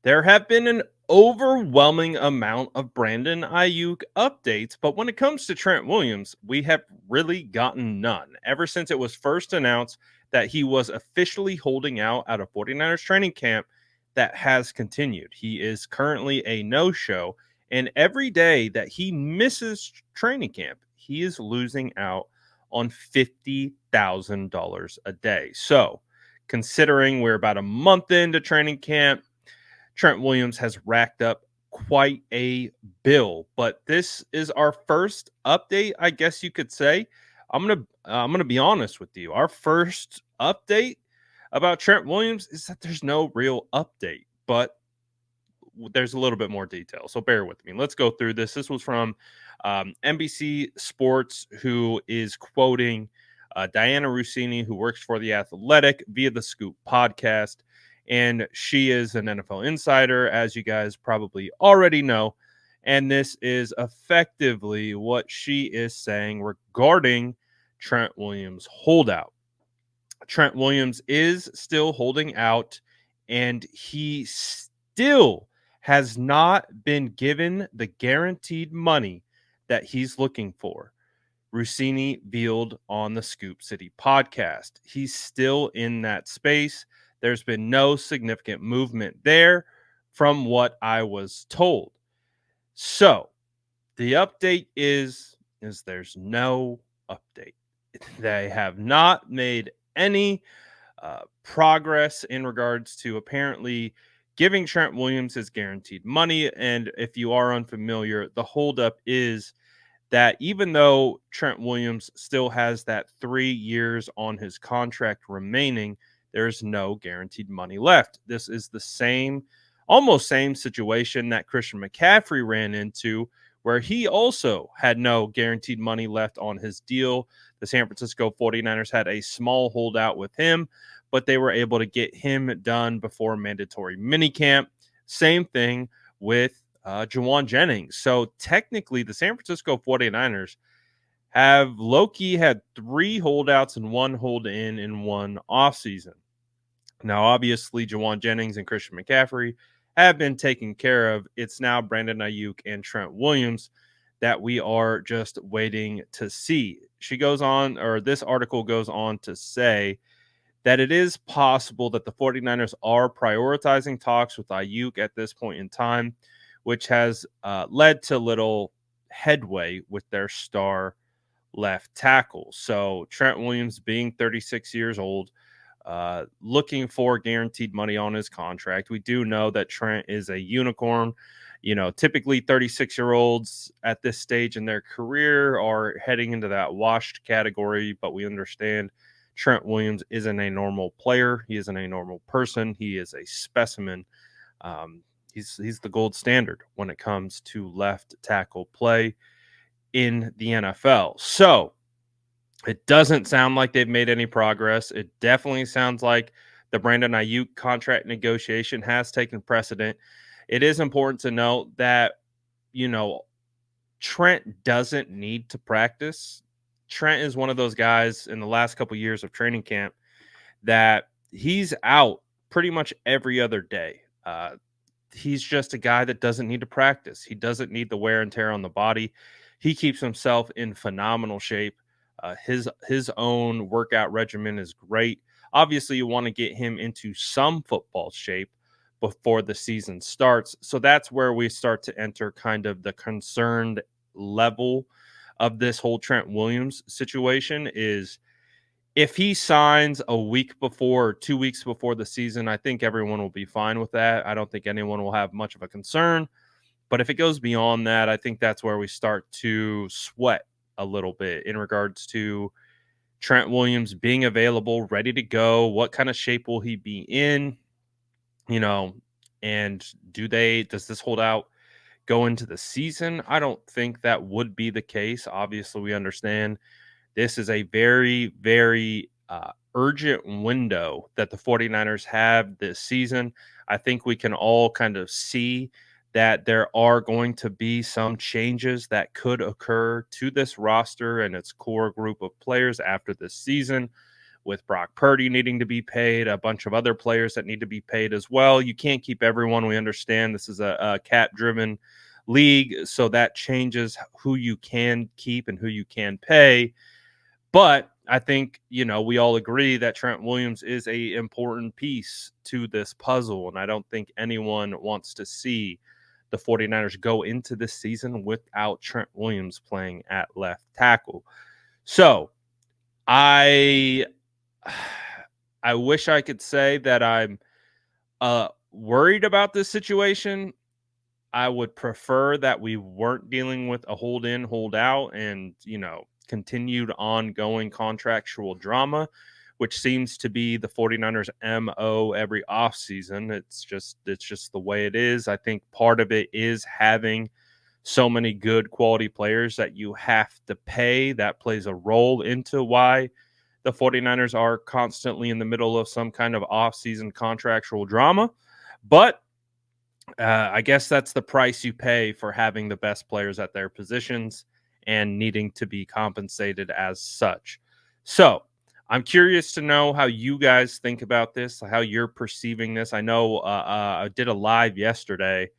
There have been an overwhelming amount of Brandon Aiyuk updates, but when it comes to Trent Williams, we have really gotten none. Ever since it was first announced that he was officially holding out of 49ers training camp, that has continued. He is currently a no-show, and every day that he misses training camp, he is losing out on $50,000 a day. So, considering we're about a month into training camp, Trent Williams has racked up quite a bill, but this is our first update, I guess you could say. I'm gonna be honest with you. Our first update about Trent Williams is that there's no real update, but there's a little bit more detail. So bear with me. Let's go through this. This was from NBC Sports, who is quoting Diana Rossini, who works for The Athletic via the Scoop podcast. And she is an NFL insider, as you guys probably already know. And this is effectively what she is saying regarding Trent Williams' holdout. Trent Williams is still holding out, and he still has not been given the guaranteed money that he's looking for. Rossini veiled on the Scoop City podcast. He's still in that space. There's been no significant movement there from what I was told. So the update is there's no update. They have not made any progress in regards to apparently giving Trent Williams his guaranteed money. And if you are unfamiliar, the holdup is that even though Trent Williams still has that 3 years on his contract remaining, there's no guaranteed money left. This is the same, almost same situation that Christian McCaffrey ran into, where he also had no guaranteed money left on his deal. The San Francisco 49ers had a small holdout with him, but they were able to get him done before mandatory minicamp. Same thing with Juwan Jennings. So technically, the San Francisco 49ers have low-key had 3 holdouts and 1 hold-in in one offseason. Now, obviously, Juwan Jennings and Christian McCaffrey have been taken care of. It's now Brandon Aiyuk and Trent Williams that we are just waiting to see. She goes on, or this article goes on to say that it is possible that the 49ers are prioritizing talks with Aiyuk at this point in time, which has led to little headway with their star left tackle. So Trent Williams, being 36 years old, looking for guaranteed money on his contract. We do know that Trent is a unicorn. You know, typically 36-year-olds at this stage in their career are heading into that washed category, but we understand Trent Williams isn't a normal player. He isn't a normal person. He is a specimen. He's the gold standard when it comes to left tackle play in the NFL. So it doesn't sound like they've made any progress. It definitely sounds like the Brandon Aiyuk contract negotiation has taken precedent. It is important to note that, you know, Trent doesn't need to practice. Trent is one of those guys in the last couple of years of training camp that he's out pretty much every other day. He's just a guy that doesn't need to practice. He doesn't need the wear and tear on the body. He keeps himself in phenomenal shape. His own workout regimen is great. Obviously, you want to get him into some football shape before the season starts. So that's where we start to enter kind of the concerned level of this whole Trent Williams situation is if he signs a week before or 2 weeks before the season, I think everyone will be fine with that. I don't think anyone will have much of a concern. But if it goes beyond that, I think that's where we start to sweat a little bit in regards to Trent Williams being available, ready to go. What kind of shape will he be in? You know, and does this holdout go into the season? I don't think that would be the case. Obviously, we understand this is a very, very urgent window that the 49ers have this season. I think we can all kind of see that there are going to be some changes that could occur to this roster and its core group of players after this season, with Brock Purdy needing to be paid, a bunch of other players that need to be paid as well. You can't keep everyone. We understand this is a cap-driven league, so that changes who you can keep and who you can pay. But I think, we all agree that Trent Williams is a important piece to this puzzle, and I don't think anyone wants to see the 49ers go into this season without Trent Williams playing at left tackle. So, I I wish I could say that I'm worried about this situation. I would prefer that we weren't dealing with a hold in, hold out, and continued ongoing contractual drama, which seems to be the 49ers MO every offseason. It's just the way it is. I think part of it is having so many good quality players that you have to pay. That plays a role into why the 49ers are constantly in the middle of some kind of offseason contractual drama. But I guess that's the price you pay for having the best players at their positions and needing to be compensated as such. So I'm curious to know how you guys think about this, how you're perceiving this. I know I did a live yesterday,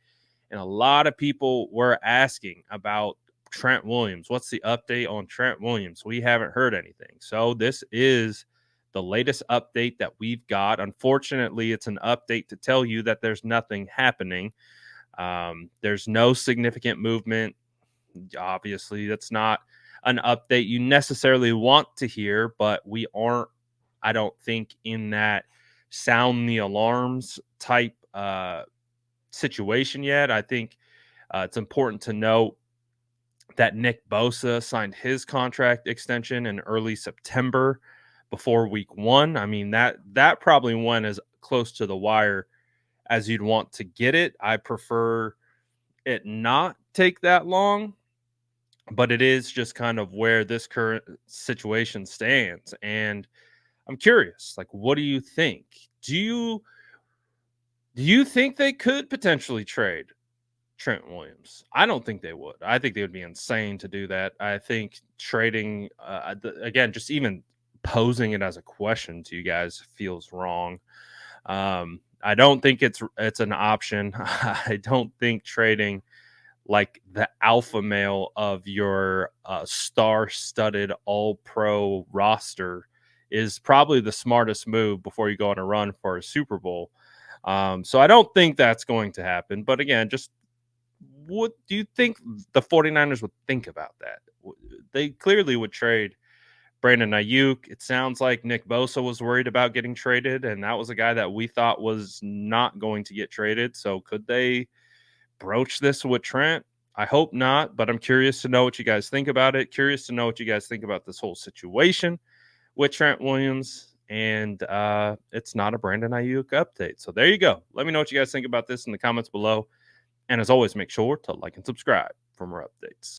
and a lot of people were asking about Trent Williams. What's the update on Trent Williams? We haven't heard anything. So this is the latest update that we've got. Unfortunately, it's an update to tell you that there's nothing happening. There's no significant movement. Obviously, that's not an update you necessarily want to hear, but we aren't, I don't think, in that sound the alarms type situation yet. I think it's important to note that Nick Bosa signed his contract extension in early September before week 1. I mean, that probably went as close to the wire as you'd want to get it. I prefer it not take that long, but it is just kind of where this current situation stands. And I'm curious, like, what do you think? Do you think they could potentially trade Trent Williams? I don't think they would. I think they would be insane to do that. I think trading, again, just even posing it as a question to you guys feels wrong. I don't think it's an option. I don't think trading like the alpha male of your star-studded all-pro roster is probably the smartest move before you go on a run for a Super Bowl. So I don't think that's going to happen. But again, just what do you think the 49ers would think about that? They clearly would trade Brandon Aiyuk. It sounds like Nick Bosa was worried about getting traded, and that was a guy that we thought was not going to get traded. So could they broach this with Trent? I hope not, but I'm curious to know what you guys think about it. Curious to know what you guys think about this whole situation with Trent Williams. And it's not a Brandon Aiyuk update. So there you go. Let me know what you guys think about this in the comments below. And as always, make sure to like and subscribe for more updates.